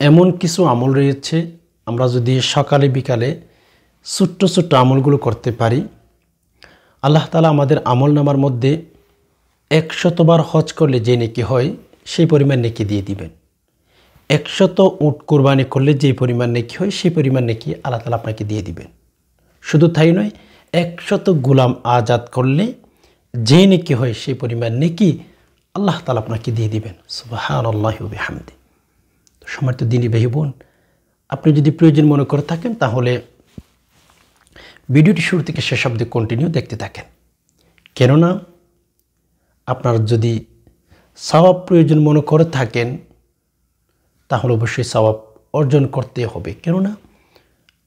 এমন কিছু আমল রয়েছে, আমরা যদি সকালে বিকালে ছোট্ট ছোট্ট আমলগুলো করতে পারি, আল্লাহ তাআলা আমাদের আমল নামার মধ্যে 100 বার হজ করলে যে নেকি হয় সেই পরিমাণ নেকি দিয়ে দিবেন। 100 উট কোরবানি করলে যে পরিমাণ নেকি হয় সেই পরিমাণ নেকি আল্লাহ তাআলা আপনাকে দিয়ে দিবেন। শুধু তাই নয়, 100 গোলাম আজাদ করলে যে নেকি হয় সেই পরিমাণ নেকি আল্লাহ তাআলা আপনাকে দিয়ে দিবেন। সুবহানাল্লাহি ওয়া বিহামদি। সম্মানিত দিনী ভাই বোন, আপনি যদি প্রয়োজন মনে করে থাকেন তাহলে ভিডিওটি শুরু থেকে শেষ অবধি কন্টিনিউ দেখতে থাকেন। কেননা আপনার যদি সওয়াব প্রয়োজন মনে করে থাকেন তাহলে অবশ্যই সওয়াব অর্জন করতে হবে। কেননা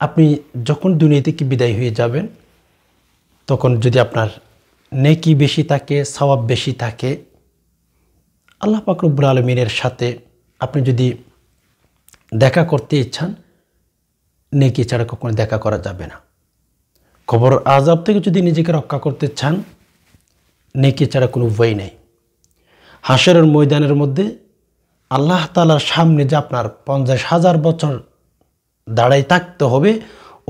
আপনি যখন দুনিয়া থেকে বিদায় হয়ে যাবেন তখন যদি আপনার নেকি বেশি থাকে, সওয়াব বেশি থাকে, আল্লাহ পাক রব্বুল আলামিনের সাথে আপনি যদি দেখা করতে ইচ্ছান, নেকি ছাড়া কখনো দেখা করা যাবে না। কবর আযাব থেকে যদি নিজেকে রক্ষা করতে চান, নেকি ছাড়া কোনো উপায় নেই। হাশরের ময়দানের মধ্যে আল্লাহ তাআলার সামনে যে আপনার 50,000 বছর দাঁড়াই থাকতে হবে,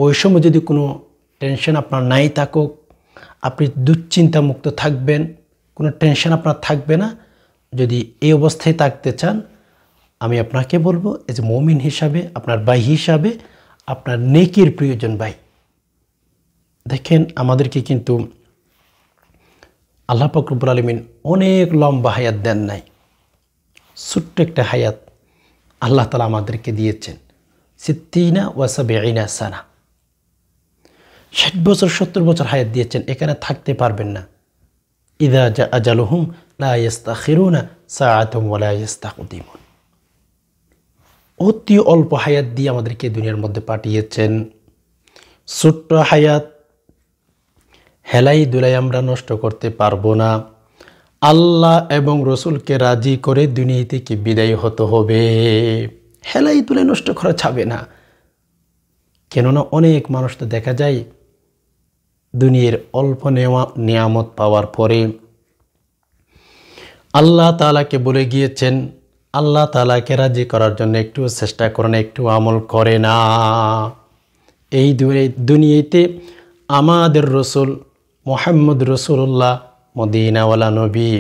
ওই সময় যদি কোনো টেনশন আপনার নাই থাকুক, আপনি দুশ্চিন্তা মুক্ত থাকবেন, কোনো টেনশন আপনার থাকবে না। যদি এই অবস্থায় থাকতে চান, আমি আপনাকে বলবো এই যে মুমিন হিসাবে, আপনার ভাই হিসাবে আপনার নেকির প্রয়োজন ভাই। দেখেন আমাদেরকে কিন্তু আল্লাহ পাক রব্বুল আলামিন অনেক লম্বা হায়াত দেন নাই, ছোট্ট একটা হায়াত আল্লাহ তাআলা আমাদেরকে দিয়েছেন। 60 ওয়া 70 সানা, 60 বছর 70 বছর হায়াত দিয়েছেন। এখানে থাকতে পারবেন না। ইযা জা আজালুহুম লা ইস্তাখিরুনা সাআতাম ওয়া লা ইস্তাকদিমুন। অতি অল্প হায়াত দিয়ে আমাদেরকে দুনিয়ার মধ্যে পাঠিয়েছেন। ছোট্ট হায়াত হেলাই দুলাই আমরা নষ্ট করতে পারবো না। আল্লাহ এবং রসুলকে রাজি করে দুনিয়া থেকে বিদায় হতে হবে। হেলাই দুলাই নষ্ট করা যাবে না। কেননা অনেক মানুষ তো দেখা যায় দুনিয়ার অল্প নিয়ামত পাওয়ার পরে আল্লাহ তাআলাকে বলে গিয়েছেন, আল্লাহ তাআলাকে রাজি করার জন্য একটু চেষ্টা করে না, একটু আমল করে না। এই দুনিয়াতে আমাদের রসুল মুহাম্মদ রাসূলুল্লাহ মদিনাওয়ালা নবী,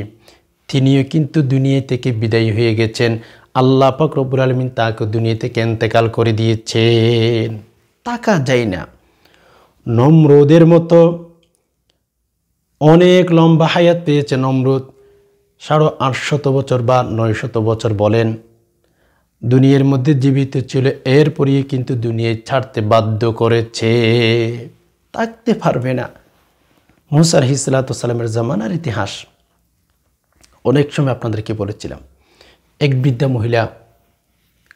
তিনিও কিন্তু দুনিয়া থেকে বিদায় হয়ে গেছেন। আল্লাহ পাক রব্বুল আলামিন তাকে দুনিয়া থেকে ইন্তেকাল করে দিয়েছেন। তাকা যায় না। নমরুদের মতো অনেক লম্বা হায়াত পেয়েছে নমরুদ, 850 বছর বা 900 বছর বলেন, দুনিয়ার মধ্যে জীবিত ছিল। এরপরই কিন্তু দুনিয়া ছাড়তে বাধ্য করেছে, থাকতে পারবে না। মুসা আলাইহিস সালাতু ওয়াস সালামের জামানার ইতিহাস অনেক সময় আপনাদেরকে বলেছিলাম। এক বৃদ্ধা মহিলা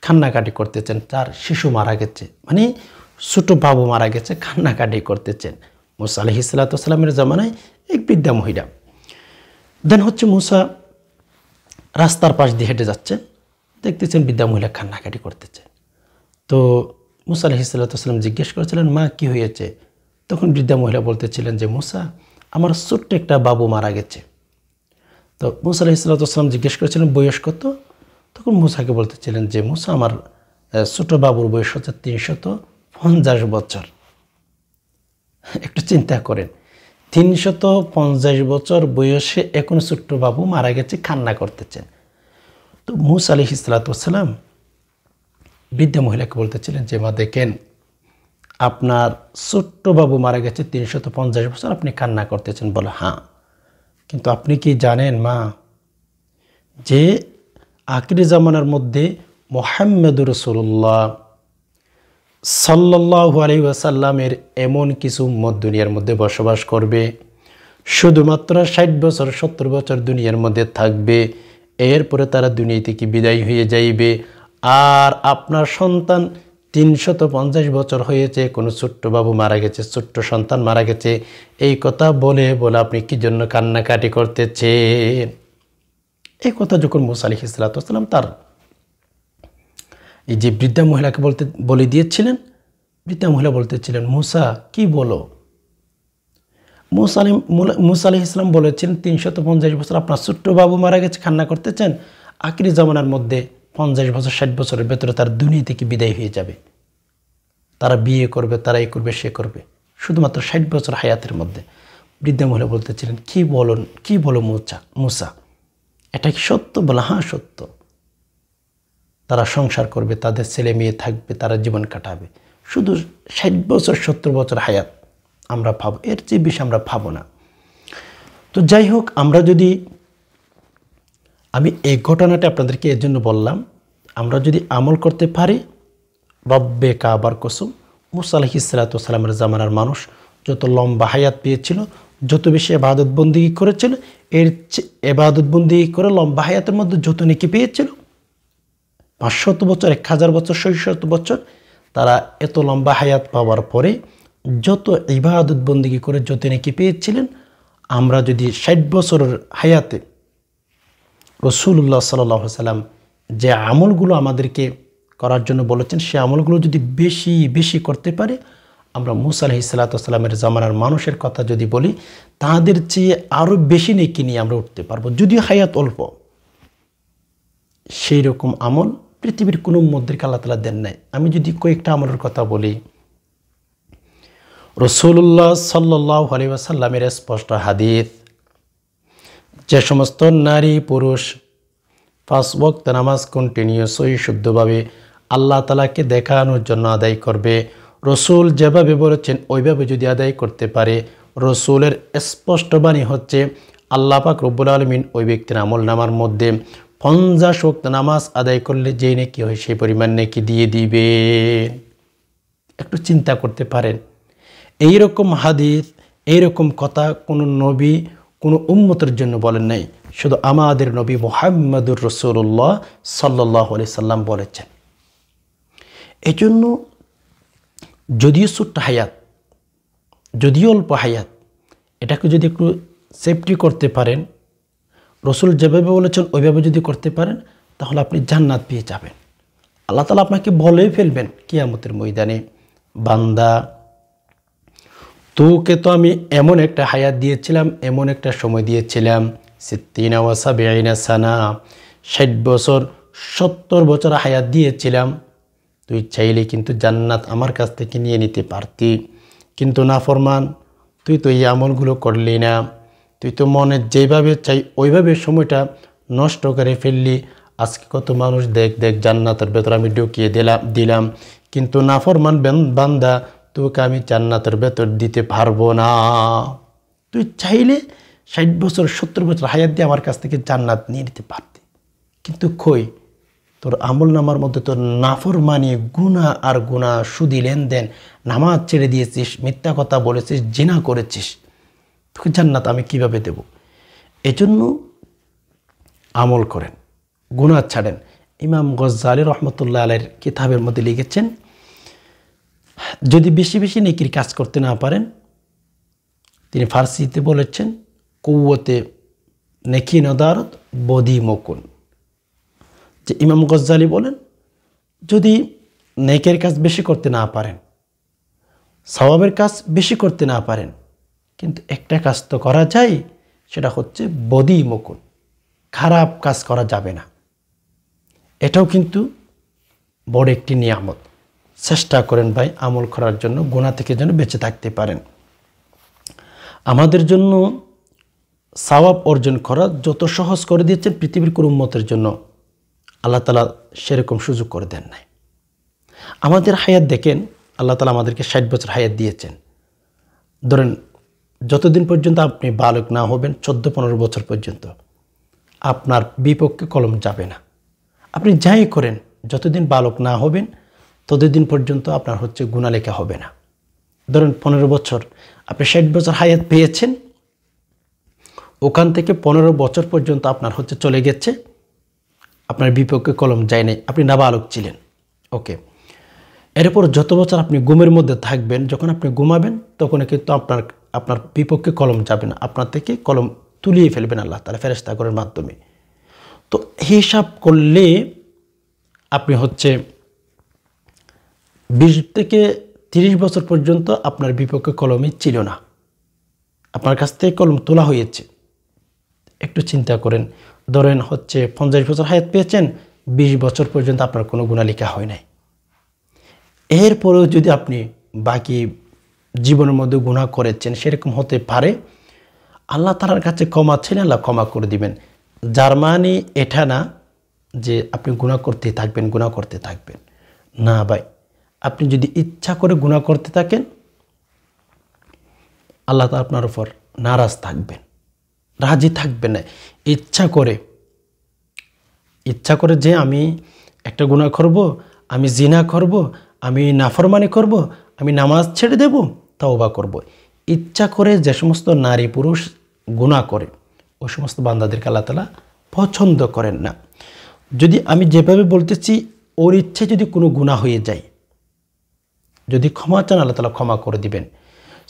কান্নাকাটি করতেছেন, তার শিশু মারা গেছে, মানে ছোট বাবু মারা গেছে, কান্নাকাটি করতেছেন। মুসা আলাইহিস সালাতু ওয়াস সালামের জামানায় এক বৃদ্ধা মহিলা। দেন হচ্ছে মুসা রাস্তার পাশ দিয়ে হেঁটে যাচ্ছেন, দেখতেছেন বৃদ্ধা মহিলা কান্নাকাটি করতেছেন। তো মুসা আলাইহিস সালাতু ওয়াস সালাম জিজ্ঞেস করেছিলেন, মা কি হয়েছে? তখন বৃদ্ধা মহিলা বলতেছিলেন যে মুসা, আমার ছোট্ট একটা বাবু মারা গেছে। তো মুসা আলাইহিস সালাতু ওয়াস সালাম জিজ্ঞেস করেছিলেন বয়স কত? তখন মুসাকে বলতেছিলেন যে মুসা, আমার ছোট বাবুর বয়স হচ্ছে 350 বছর। একটু চিন্তা করেন, 350 বছর বয়সে এখন ছোট্ট বাবু মারা গেছে, কান্না করতেছেন। তো মুসা আলাইহিস সালাতু ওয়াস সালাম বৃদ্ধা মহিলাকে বলতেছিলেন যে মা দেখেন, আপনার ছোট্ট বাবু মারা গেছে 350 বছর, আপনি কান্না করতেছেন। বলে হ্যাঁ, কিন্তু আপনি কি জানেন মা, যে আখিরি জামানার মধ্যে মুহাম্মদুর রাসূলুল্লাহ সাল্লাল্লাহু আলাইহি ওয়াসাল্লামের এমন কিছু উম্মত দুনিয়ার মধ্যে বসবাস করবে, শুধুমাত্র 60 বছর 70 বছর দুনিয়ার মধ্যে থাকবে, এরপরে তারা দুনিয়া থেকে বিদায় হয়ে যাইবে। আর আপনার সন্তান 350 বছর হয়েছে, কোনো ছোট্ট বাবু মারা গেছে, ছোট্ট সন্তান মারা গেছে, এই কথা বলে বলে আপনি কি জন্য কান্নাকাটি করতেছেন? এই কথা যখন মুসা আলাইহিস সালাতু ওয়াস সালাম তার এই যে বৃদ্ধা মহিলাকে বলে দিয়েছিলেন, বৃদ্ধা মহিলা বলতেছিলেন মুসা কি বলো? মুসা আলাইহিস সালাম বলেছিলেন 350 বছর আপনার ছোট্ট বাবু মারা গেছে, কান্না করতেছেন। আখিরি জামানার মধ্যে 50 বছর 60 বছরের ভেতরে তার দুনিয়া থেকে বিদায় হয়ে যাবে। তারা বিয়ে করবে, তারা এই করবে, সে করবে, শুধুমাত্র 60 বছর হায়াতের মধ্যে। বৃদ্ধা মহিলা বলতেছিলেন, কি বলো মুসা, এটা কি সত্য? বলে, হ্যাঁ সত্য। তারা সংসার করবে, তাদের ছেলে মেয়ে থাকবে, তারা জীবন কাটাবে। শুধু 60 বছর 70 বছর হায়াত আমরা পাবো, এর চেয়ে বেশি আমরা পাবো না। তো যাই হোক, আমি এই ঘটনাটা আপনাদেরকে এর জন্য বললাম, আমরা যদি আমল করতে পারি, রব্বে কাবার কসম, মুসা আলাইহিস সালাতু ওয়াস সালামের জামানার মানুষ যত লম্বা হায়াত পেয়েছিল, যত বেশি ইবাদত বন্দেগী করেছিল, এর ইবাদত বন্দেগী করে লম্বা হায়াতের মধ্যে যত নেকি পেয়েছিল, 500 বছর, 1000 বছর, 600 বছর, তারা এত লম্বা হায়াত পাওয়ার পরে যত ইবাদত বন্দেগী করে যত নেকি পেয়েছিলেন, আমরা যদি 60 বছরের হায়াতে রাসূলুল্লাহ সাল্লাল্লাহু আলাইহি সাল্লাম যে আমলগুলো আমাদেরকে করার জন্য বলেছেন, সে আমলগুলো যদি বেশি বেশি করতে পারে, আমরা মুসা আলাইহিস সালাতু ওয়াস সালামের জামানার মানুষের কথা যদি বলি, তাদের চেয়ে আরও বেশি নেকি নিয়ে আমরা উঠতে পারবো, যদিও হায়াত অল্প। সেই রকম আমল পৃথিবীর কোনো উম্মতদেরকে আল্লাহ তাআলা দেন নাই। আমি যদি কয়েকটা আমলের কথা বলি, রাসূলুল্লাহ সাল্লাল্লাহু আলাইহি ওয়াসাল্লামের স্পষ্ট হাদিস, যে সমস্ত নারী পুরুষ 5 ওয়াক্ত নামাজ কন্টিনিউয়াসলি শুদ্ধভাবে আল্লাহ তাআলাকে দেখানোর জন্য আদায় করবে, রসুল যেভাবে বলেছেন ওইভাবে যদি আদায় করতে পারে, রসুলের স্পষ্ট বাণী হচ্ছে আল্লাহ পাক রব্বুল আলামিন ওই ব্যক্তির আমল নামার মধ্যে 50 ওয়াক্ত নামাজ আদায় করলে যে নেকি হয় সেই পরিমাণ নেকি দিয়ে দিবে। একটু চিন্তা করতে পারেন, এইরকম হাদিস, এইরকম কথা কোনো নবী কোনো উম্মতের জন্য বলেন নাই, শুধু আমাদের নবী মুহাম্মদুর রাসূলুল্লাহ সাল্লাল্লাহু আলাইহি সাল্লাম বলেছেন। এজন্য যদিও ছোট্ট হায়াত, যদিও অল্প হায়াত, এটাকে যদি একটু সেফটি করতে পারেন, রসুল যেভাবে বলেছেন ওইভাবে যদি করতে পারেন, তাহলে আপনি জান্নাত পেয়ে যাবেন। আল্লাহ তাআলা আপনাকে বলেই ফেলবেন কিয়ামতের ময়দানে, বান্দা তোকে তো আমি এমন একটা হায়াত দিয়েছিলাম, এমন একটা সময় দিয়েছিলাম, 60 ওয়া 70 সানা, 60 বছর 70 বছর হায়াত দিয়েছিলাম, তুই চাইলে কিন্তু জান্নাত আমার কাছ থেকে নিয়ে নিতে পারতি, কিন্তু নাফরমান, তুই তো এই আমলগুলো করলি না, তুই তো মনে যেভাবে চাই ওইভাবে সময়টা নষ্ট করে ফেললি। আজকে কত মানুষ দেখ জান্নাতের ভেতর আমি ঢুকিয়ে দিলাম, কিন্তু নাফরমান বান্দা, তোকে আমি জান্নাতের ভেতর দিতে পারবো না। তুই চাইলে 60 বছর 70 বছর হায়াত দিয়ে আমার কাছ থেকে জান্নাত নিয়ে নিতে পারতি, কিন্তু কই, তোর আমল নামার মধ্যে তোর নাফরমানি, গুনাহ আর গুনাহ, সুদি লেনদেন, নামাজ ছেড়ে দিয়েছিস, মিথ্যা কথা বলেছিস, জিনা করেছিস, তোকে জান্নাত আমি কিভাবে দেব? এজন্য আমল করেন, গুনাহ ছাড়েন। ইমাম গজ্জালী রহমতুল্লাহ আলাইহির কিতাবের মধ্যে লিখেছেন, যদি বেশি বেশি নেকির কাজ করতে না পারেন, তিনি ফার্সিতে বলেছেন, কুওয়াতে নেকি নদারত বদি মকুন, যে ইমাম গজ্জালী বলেন, যদি নেকের কাজ বেশি করতে না পারেন, সওয়াবের কাজ বেশি করতে না পারেন, কিন্তু একটা কাজ তো করা যায়, সেটা হচ্ছে বদি মকুন, খারাপ কাজ করা যাবে না। এটাও কিন্তু বড় একটি নিয়ামত। চেষ্টা করেন ভাই আমল করার জন্য, গুনাহ থেকে যেন বেঁচে থাকতে পারেন। আমাদের জন্য সওয়াব অর্জন করা যত সহজ করে দিয়েছেন, পৃথিবীর কোন উম্মতের জন্য আল্লাহ তাআলা সেরকম সুযোগ করে দেন নাই। আমাদের হায়াত দেখেন, আল্লাহ তাআলা আমাদেরকে 60 বছর হায়াত দিয়েছেন। ধরেন যতদিন পর্যন্ত আপনি বালক না হবেন, 14-15 বছর পর্যন্ত আপনার বিপক্ষে কলম যাবে না। আপনি যাই করেন, যতদিন বালক না হবেন ততদিন পর্যন্ত আপনার হচ্ছে গুনাহ লেখা হবে না। ধরেন 15 বছর, আপনি 60 বছর হায়াত পেয়েছেন, ওখান থেকে 15 বছর পর্যন্ত আপনার হচ্ছে চলে গেছে, আপনার বিপক্ষে কলম যায় নাই, আপনি নাবালক ছিলেন। ওকে, এরপর যত বছর আপনি ঘুমের মধ্যে থাকবেন, যখন আপনি ঘুমাবেন তখন কিন্তু আপনার বিপক্ষে কলম যাবে না, আপনার থেকে কলম তুলিয়ে ফেলবেন আল্লাহ তাআলা ফেরেশতাগণের মাধ্যমে। তো হিসাব করলে আপনি হচ্ছে 20 থেকে 30 বছর পর্যন্ত আপনার বিপক্ষে কলমই ছিল না, আপনার কাছ থেকে কলম তোলা হয়েছে। একটু চিন্তা করেন, ধরেন হচ্ছে 50 বছর হায়াত পেয়েছেন, 20 বছর পর্যন্ত আপনার কোনো গুনাহ লেখা হয় নাই। এরপরেও যদি আপনি বাকি জীবনের মধ্যে গুনাহ করেছেন, সেরকম হতে পারে, আল্লাহ তাআলার কাছে ক্ষমা চাইলে আল্লাহ ক্ষমা করে দিবেন। যার মানে এটা না যে আপনি গুনাহ করতে থাকবেন, গুনাহ করতে থাকবেন। না ভাই, আপনি যদি ইচ্ছা করে গুনাহ করতে থাকেন, আল্লাহ তাআলা আপনার উপর নারাজ থাকবেন, রাজি থাকবেন না। ইচ্ছা করে যে আমি একটা গুনাহ করব, আমি জিনা করব, আমি নাফরমানি করব, আমি নামাজ ছেড়ে দেব, তওবা করব, ইচ্ছা করে যে সমস্ত নারী পুরুষ গুনাহ করে, ওই সমস্ত বান্দাদেরকে আল্লাহ তাআলা পছন্দ করেন না। যদি আমি যেভাবে বলতেছি ওর ইচ্ছে যদি কোনো গুনাহ হয়ে যায়, যদি ক্ষমা চান আল্লাহ তাআলা ক্ষমা করে দিবেন।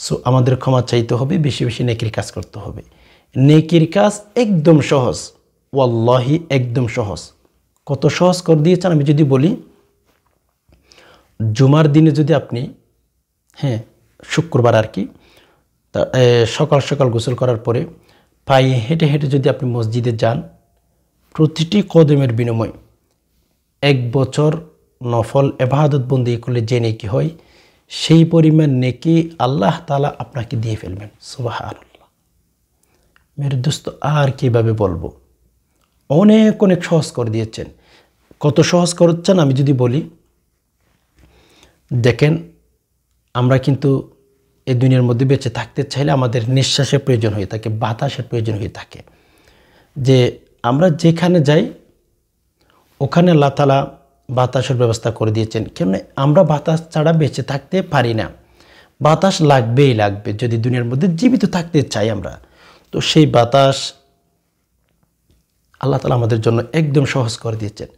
সো আমাদের ক্ষমা চাইতে হবে, বেশি বেশি নেকির কাজ করতে হবে। নেকির কাজ একদম সহজ, ওয়াল্লাহি একদম সহজ। কত সহজ করে দিয়েছেন আমি যদি বলি, জুমার দিনে যদি আপনি শুক্রবার আর কি, সকাল সকাল গোসল করার পরে পায়ে হেঁটে হেঁটে যদি আপনি মসজিদে যান, প্রতিটি কদমের বিনিময় 1 বছর নফল ইবাদত বন্দেগী করলে যে নেকি হয়, সেই পরিমাণ নেকি আল্লাহ তাআলা আপনাকে দিয়ে ফেলবেন। সুবহানাল্লাহ। মেরে দোস্ত, আর কিভাবে বলবো, অনেক অনেক সহজ করে দিয়েছেন। কত সহজ করছেন আমি যদি বলি, দেখেন আমরা কিন্তু এই দুনিয়ার মধ্যে বেঁচে থাকতে চাইলে আমাদের নিঃশ্বাসের প্রয়োজন হয়ে থাকে, বাতাসের প্রয়োজন হয়ে থাকে। যে আমরা যেখানে যাই ওখানে আল্লাহ তাআলা বাতাসের ব্যবস্থা করে দিয়েছেন। কেন আমরা বাতাস ছাড়া বেঁচে থাকতে পারি না, বাতাস লাগবেই লাগবে যদি দুনিয়ার মধ্যে জীবিত থাকতে চাই আমরা। তো সেই বাতাস আল্লাহ তাআলা আমাদের জন্য একদম সহজ করে দিয়েছেন।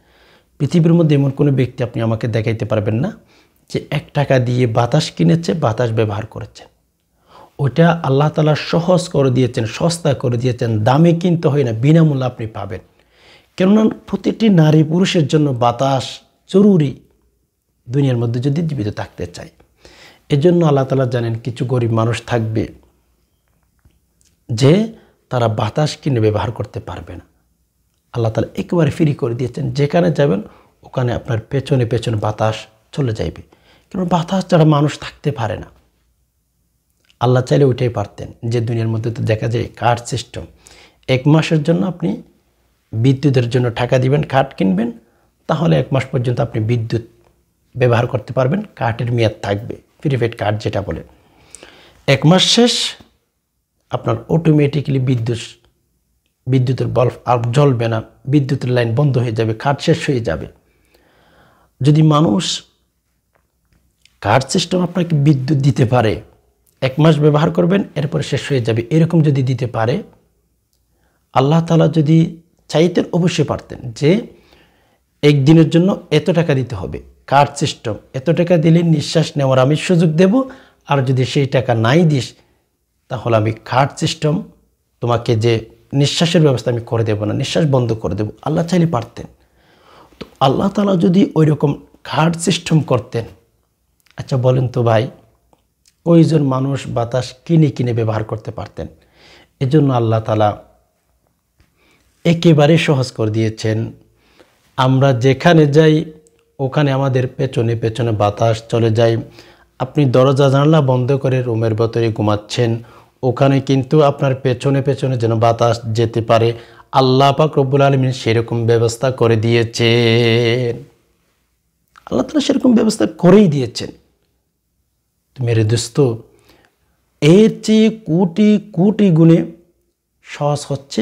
পৃথিবীর মধ্যে এমন কোনো ব্যক্তি আপনি আমাকে দেখাইতে পারবেন না যে 1 টাকা দিয়ে বাতাস কিনেছে, বাতাস ব্যবহার করেছে। ওইটা আল্লাহ তাআলা সহজ করে দিয়েছেন, সস্তা করে দিয়েছেন, দামে কিনতে হয় না, বিনামূল্যে আপনি পাবেন। কেননা প্রতিটি নারী পুরুষের জন্য বাতাস জরুরি দুনিয়ার মধ্যে যদি জীবিত থাকতে চাই। এজন্য আল্লাহ তাআলা জানেন কিছু গরিব মানুষ থাকবে যে তারা বাতাস কিনে ব্যবহার করতে পারবে না। আল্লাহ তাআলা একেবারে ফ্রি করে দিয়েছেন, যেখানে যাবেন ওখানে আপনার পেছনে পেছনে বাতাস চলে যাইবে। কেন বাতাস ছাড়া মানুষ থাকতে পারে না। আল্লাহ চাইলে ওইটাই পারতেন, যে দুনিয়ার মধ্যে তো দেখা যায় কার্ড সিস্টেম। 1 মাসের জন্য আপনি বিদ্যুতের জন্য টাকা দিবেন, কার্ড কিনবেন, তাহলে 1 মাস পর্যন্ত আপনি বিদ্যুৎ ব্যবহার করতে পারবেন। কার্ডের মেয়াদ থাকবে, প্রিপেড কার্ড যেটা বলে। 1 মাস শেষ, আপনার অটোমেটিক্যালি বিদ্যুতের বাল্ব আর জ্বলবে না, বিদ্যুতের লাইন বন্ধ হয়ে যাবে, কার্ড শেষ হয়ে যাবে। যদি মানুষ কার্ড সিস্টেম আপনাকে বিদ্যুৎ দিতে পারে, 1 মাস ব্যবহার করবেন, এরপর শেষ হয়ে যাবে, এরকম যদি দিতে পারে, আল্লাহ তাআলা যদি চাইতেন অবশ্যই পারতেন যে একদিনের জন্য এত টাকা দিতে হবে। কার্ড সিস্টেম, এত টাকা দিলে নিঃশ্বাস নেওয়ার আমি সুযোগ দেব, আর যদি সেই টাকা নাই দিস তাহলে আমি কার্ড সিস্টেম তোমাকে যে নিঃশ্বাসের ব্যবস্থা আমি করে দেব না, নিঃশ্বাস বন্ধ করে দেব। আল্লাহ চাইলে পারতেন। তো আল্লাহ তাআলা যদি ওই রকম কার্ড সিস্টেম করতেন, আচ্ছা বলেন তো ভাই, কয়জন মানুষ বাতাস কিনে কিনে ব্যবহার করতে পারতেন? এজন্য আল্লাহ তাআলা একেবারে সহজ করে দিয়েছেন। আমরা যেখানে যাই ওখানে আমাদের পেছনে পেছনে বাতাস চলে যায়। আপনি দরজা জানালা বন্ধ করে রুমের ভেতরে ঘুমাচ্ছেন, ওখানে কিন্তু আপনার পেছনে পেছনে যেন বাতাস যেতে পারে, আল্লাহ পাক রব্বুল আলামিন সেরকম ব্যবস্থা করে দিয়েছেন। আল্লাহ তাআলা সেরকম ব্যবস্থা করেই দিয়েছেন। মেরে দোস্ত, এর চেয়ে কোটি কোটি গুণে সহজ হচ্ছে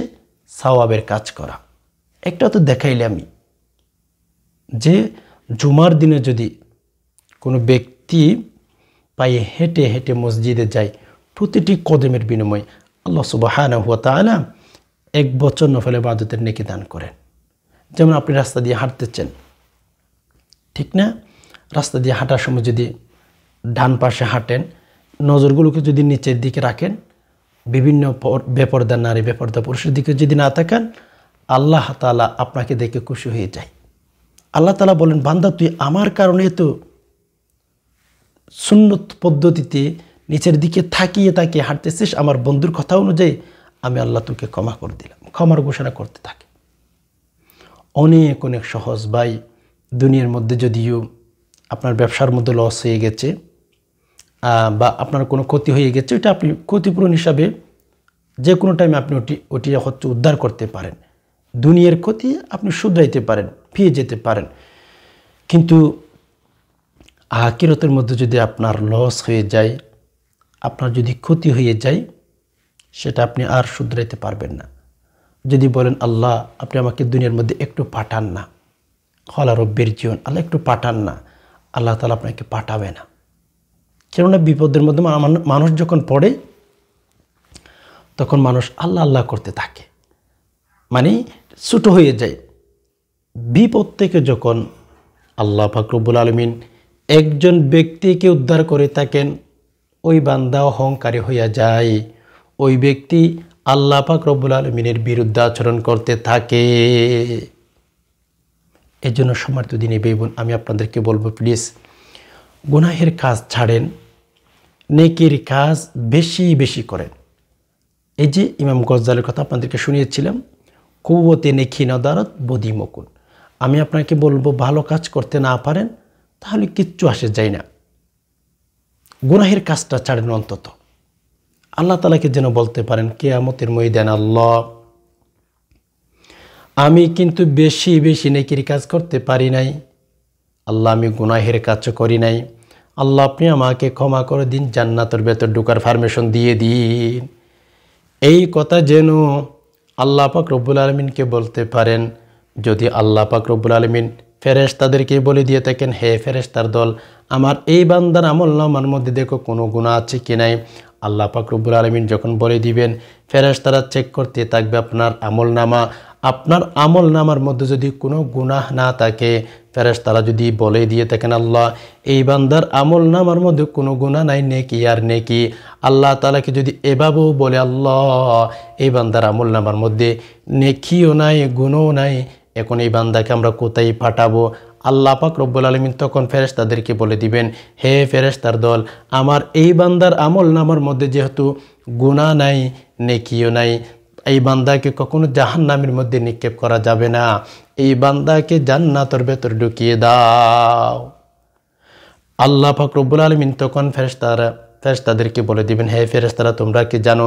সওয়াবের কাজ করা। একটা তো দেখাইলে আমি, যে জুমার দিনে যদি কোনো ব্যক্তি পায়ে হেঁটে হেঁটে মসজিদে যায়, প্রতিটি কদমের বিনিময়ে আল্লাহ সুবহানাহু ওয়া তাআলা 1 বছর নফল ইবাদতের নেকি দান করেন। যেমন আপনি রাস্তা দিয়ে হাঁটতেছেন, ঠিক না? রাস্তা দিয়ে হাঁটার সময় যদি ডান পাশে হাঁটেন, নজরগুলোকে যদি নিচের দিকে রাখেন, বিভিন্ন বেপরদা নারী বেপরদা পুরুষের দিকে যদি না তাকান, আল্লাহ তাআলা আপনাকে দেখে খুশি হয়ে যায়। আল্লাহ তাআলা বলেন, বান্দা তুই আমার কারণে তো সুন্নত পদ্ধতিতে নিচের দিকে তাকিয়ে তাকিয়ে হাঁটতেছিস, আমার বন্ধুর কথা অনুযায়ী আমি আল্লাহ তোকে ক্ষমা করে দিলাম। ক্ষমার ঘোষণা করতে থাকে। অনেক অনেক সহজ ভাই। দুনিয়ার মধ্যে যদিও আপনার ব্যবসার মধ্যে লস হয়ে গেছে বা আপনার কোনো ক্ষতি হয়ে গেছে, ওইটা আপনি ক্ষতিপূরণ হিসাবে যে কোনো টাইমে আপনি ওটি হচ্ছে উদ্ধার করতে পারেন। দুনিয়ার ক্ষতি আপনি শুধরাইতে পারেন, ফিরে যেতে পারেন। কিন্তু আখিরাতের মধ্যে যদি আপনার লস হয়ে যায়, আপনার যদি ক্ষতি হয়ে যায়, সেটা আপনি আর শুধরাইতে পারবেন না। যদি বলেন আল্লাহ আপনি আমাকে দুনিয়ার মধ্যে একটু পাঠান না, খলা রব্বের জীবন, আল্লাহ একটু পাঠান না, আল্লাহ তাআলা আপনাকে পাঠাবে না। কেননা বিপদের মধ্যে মানুষ যখন পড়ে তখন মানুষ আল্লাহ আল্লাহ করতে থাকে, মানে ছোট হয়ে যায়। বিপদ থেকে যখন আল্লাহ পাক রব্বুল আলামিন একজন ব্যক্তিকে উদ্ধার করে থাকেন, ওই বান্দা অহংকারী হইয়া যায়, ওই ব্যক্তি আল্লাহ পাক রব্বুল আলামিনের বিরুদ্ধে আচরণ করতে থাকে। এই জন্য সম্মানিত দিনী ভাই বোন, আমি আপনাদেরকে বলবো প্লিজ গুনাহের কাজ ছাড়েন, নেকির কাজ বেশি বেশি করেন। এই যে ইমাম গজ্জালির কথা আপনাদেরকে শুনিয়েছিলাম, কুওয়াতে নেকি নদারত বদি মকুন। আমি আপনাকে বলবো ভালো কাজ করতে না পারেন তাহলে কিচ্ছু আসে যায় না, গুনাহের কাজটা ছাড়েন অন্তত। আল্লাহ তাআলাকে যেন বলতে পারেন কিয়ামতের ময়দানে, আল্লাহ আমি কিন্তু বেশি বেশি নেকির কাজ করতে পারি নাই, আল্লাহ আমি গুনাহের কাজ করি নাই, আল্লাহ আপনি আমাকে ক্ষমা করে দিন, জান্নাতের ভেতর ঢোকার পারমিশন দিয়ে দিন। এই কথা যেন আল্লাহ পাক রব্বুল আলামিনকে বলতে পারেন। যদি আল্লাহ পাক রব্বুল আলামিন ফেরেশতাদেরকে বলে দিয়ে থাকেন, হে ফেরেশতার দল, আমার এই বান্দার আমলনামার মধ্যে দেখো কোনো গুনাহ আছে কি নাই, আল্লাহ পাক রব্বুল আলামিন যখন বলে দিবেন, ফেরেশতারা চেক করতে থাকবে আপনার আমলনামা। আপনার আমলনামার মধ্যে যদি কোনো গুনাহ না থাকে, ফেরেশতারা যদি বলে দিয়ে থাকেন আল্লাহ এই বান্দার আমলনামার মধ্যে কোনো গুনাহ নাই, নেকি আর নেকি, আল্লাহ তাআলাকে যদি এভাবেও বলে আল্লাহ এই বান্দার আমলনামার মধ্যে নেকিও নাই গুনাহও নাই, এখন এই বান্দাকে আমরা কোথায় পাঠাবো? আল্লাহ পাক রব্বুল আলামিন তখন ফেরেশতাদেরকে বলে দিবেন, হে ফেরেশতার দল, আমার এই বান্দার আমলনামার মধ্যে যেহেতু গুনাহ নাই নেকিও নাই, এই বান্দাকে কখনো জাহান্নামের মধ্যে নিক্ষেপ করা যাবে না, এই বান্দাকে জান্নাতের ভেতর ঢুকিয়ে দাও। আল্লাহ পাক রব্বুল আলামিন তখন ফেরেশতাদেরকে বলে দিবেন, হে ফেরেশতারা তোমরা কি জানো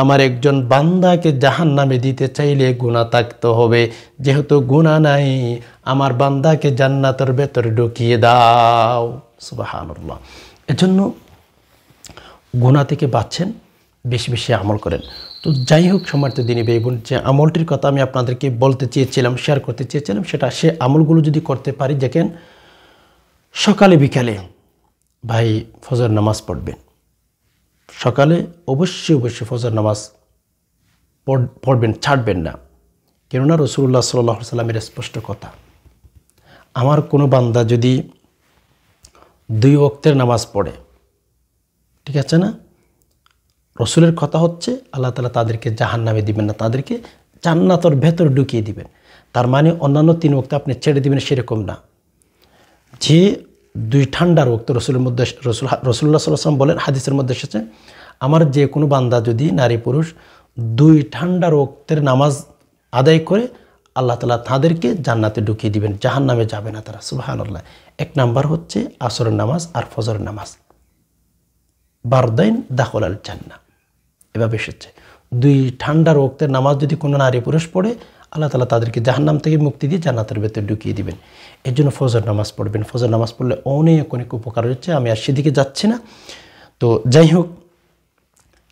আমার একজন বান্দাকে জাহান্নামে দিতে চাইলে গুনাহ থাকতে হবে, যেহেতু গুনাহ নাই আমার বান্দাকে জান্নাতের ভেতর ঢুকিয়ে দাও। সুবহানাল্লাহ। এজন্য গুনাহ থেকে বাঁচেন, বেশি বেশি আমল করেন। তো যাই হোক সম্মানিত দিনী ভাই বোন, যে আমলটির কথা আমি আপনাদেরকে বলতে চেয়েছিলাম, শেয়ার করতে চেয়েছিলাম, সেটা সে আমলগুলো যদি করতে পারি, দেখেন সকালে বিকালে ভাই ফজর নামাজ পড়বেন, সকালে অবশ্যই অবশ্যই ফজর নামাজ পড়বেন, ছাড়বেন না। কেননা রাসূলুল্লাহ সাল্লাল্লাহু আলাইহি ওয়াসাল্লামের স্পষ্ট কথা, আমার কোনো বান্দা যদি 2 ওয়াক্তের নামাজ পড়ে, ঠিক আছে না, রসুলের কথা হচ্ছে আল্লাহ তাআলা তাদেরকে জাহান্নামে দিবেন না, তাদেরকে জান্নাতের ভেতর ঢুকিয়ে দিবেন। তার মানে অন্যান্য 3 ওয়াক্ত আপনি ছেড়ে দিবেন সেরকম না, যে 2 ঠান্ডার ওয়াক্ত রাসূলের মধ্যে রাসূলুল্লাহ সাল্লাল্লাহু আলাইহি ওয়াসাল্লাম বলেন, হাদিসের মধ্যে এসেছে, আমার যে কোনো বান্দা যদি নারী পুরুষ 2 ঠান্ডার ওয়াক্তের নামাজ আদায় করে, আল্লাহ তাআলা তাদেরকে জান্নাতে ঢুকিয়ে দিবেন, জাহান্নামে যাবে না তারা। সুবহানাল্লাহ। 1 নাম্বার হচ্ছে আসরের নামাজ আর ফজরের নামাজ, বারদাইন দাখলাল জান্নাহ, এভাবে এসেছে। 2 ঠান্ডার ওয়াক্তের নামাজ যদি কোনো নারী পুরুষ পড়ে, আল্লাহ তাআলা তাদেরকে জাহান্নাম থেকে মুক্তি দিয়ে জান্নাতের ভেতর ঢুকিয়ে দিবেন। এর জন্য ফজর নামাজ পড়বেন। ফজর নামাজ পড়লে অনেক অনেক উপকার হচ্ছে, আমি আর সেদিকে যাচ্ছি না। তো যাই হোক,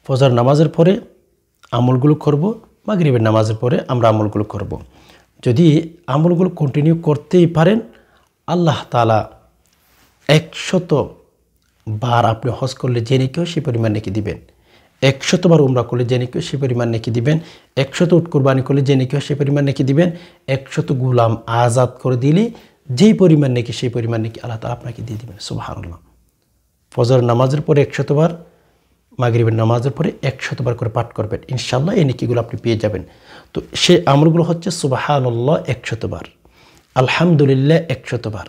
ফজর নামাজের পরে আমলগুলো করব, মাগরিবের নামাজের পরে আমরা আমলগুলো করব। যদি আমলগুলো কন্টিনিউ করতেই পারেন, আল্লাহ তাআলা 100 বার আপনি হজ করলে যে নেকি হয় সে পরিমাণ নেকি দিবেন, 100 বার উমরা করলে যে নেকি হয় সে পরিমাণ নেকি দিবেন, 100 উট কুরবানি করলে যে নেকি হয় সে পরিমাণ নেকি দিবেন, 100 গোলাম আজাদ করে দিলে যেই পরিমাণ নেকি সেই পরিমাণ নেকি আল্লাহ তাআলা আপনাকে দিয়ে দিবেন। সুবহানাল্লাহ। ফজর নামাজের পরে 100 বার, মাগরিবের নামাজের পরে 100 বার করে পাঠ করবেন, ইনশাআল্লাহ এই নেকিগুলো আপনি পেয়ে যাবেন। তো সেই আমলগুলো হচ্ছে সুবহানাল্লাহ 100 বার, আলহামদুলিল্লাহ 100 বার,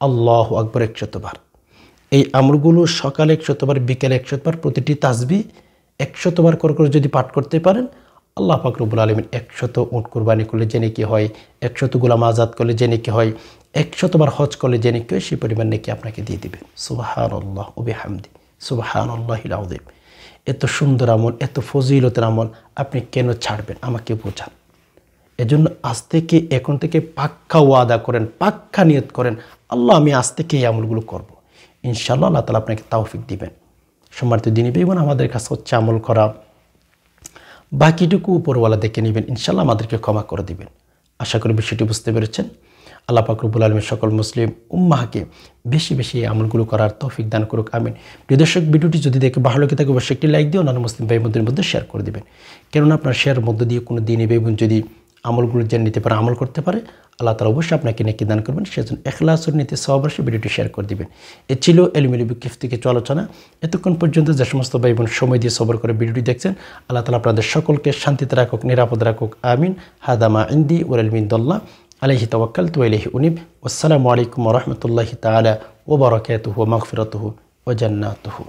আল্লাহু আকবার 100 বার। এই আমলগুলো সকালে 100 বার, বিকেলে 100 বার, প্রতিটি তাসবিহ 100 বার করে করে যদি পাঠ করতে পারেন, আল্লাহ পাক রব্বুল আলামিন 100 উট কুরবানি করলে যে নেকি হয়, 100 গোলাম আজাদ করলে যে নেকি হয়, 100 বার হজ করলে যে নেকি হয়, সেই পরিমাণ নেকি আপনাকে দিয়ে দিবেন। সুবহানাল্লাহ ওয়া বিহামদি সুবহানাল্লাহিল আযীম। এত সুন্দর আমল, এত ফজিলতের আমল আপনি কেন ছাড়বেন? আমাকে বোঝান। এজন্য আজ থেকে, এখন থেকে পাক্কা ওয়াদা করেন, পাক্কা নিয়ত করেন, আল্লাহ আমি আজ থেকে এই আমলগুলো করব। ইনশাআল্লাহ আল্লাহ তাআলা আপনাকে তৌফিক দিবেন। সম্মানিত দিনী ভাই বোন, আমাদের কাছে হচ্ছে আমল করা, বাকিটুকু উপরওয়ালা দেখে নেবেন, ইনশাআল্লাহ আমাদেরকে ক্ষমা করে দিবেন। আশা করি বিষয়টি বুঝতে পেরেছেন। আল্লাহ পাক রব্বুল আলামিন সকল মুসলিম উম্মাহকে বেশি বেশি এই আমলগুলো করার তৌফিক দান করুক, আমিন। প্রিয় দর্শক, ভিডিওটি যদি দেখে ভালো লাগে থাকে অবশ্যই একটি লাইক দিয়ে অন্যান্য মুসলিম ভাই বোনদের মধ্যে শেয়ার করে দিবেন। কেননা আপনার শেয়ারের মধ্য দিয়ে কোনো দিনী ভাই বোন যদি আমলগুলো জেনে নিতে পারে, আমল করতে পারে, আল্লাহ তাআলা অবশ্যই আপনাকে নেকি দান করবেন। সেজন্য ইখলাসের নিতে সবরসে ভিডিওটি শেয়ার করে দিবেন। এ ছিল এলিমেলি বিকিফ থেকে আলোচনা। এতক্ষণ পর্যন্ত যে সমস্ত ভাই বোন সময় দিয়ে সবর করে ভিডিওটি দেখছেন, আল্লাহ তাআলা আপনাদের সকলকে শান্তিতে রাখুক, নিরাপদ রাখুক, আমিন। হাদা মা ইনদি ওয়াল ইলমু ইনদাল্লাহ আলাইহি তাওয়াক্কালতু ওয়া ইলাইহি উনীব। আসসালামু আলাইকুম ওয়া রাহমাতুল্লাহি তাআলা ওয়া বারাকাতুহু ওয়া মাগফিরাতুহু ওয়া জান্নাতুহু।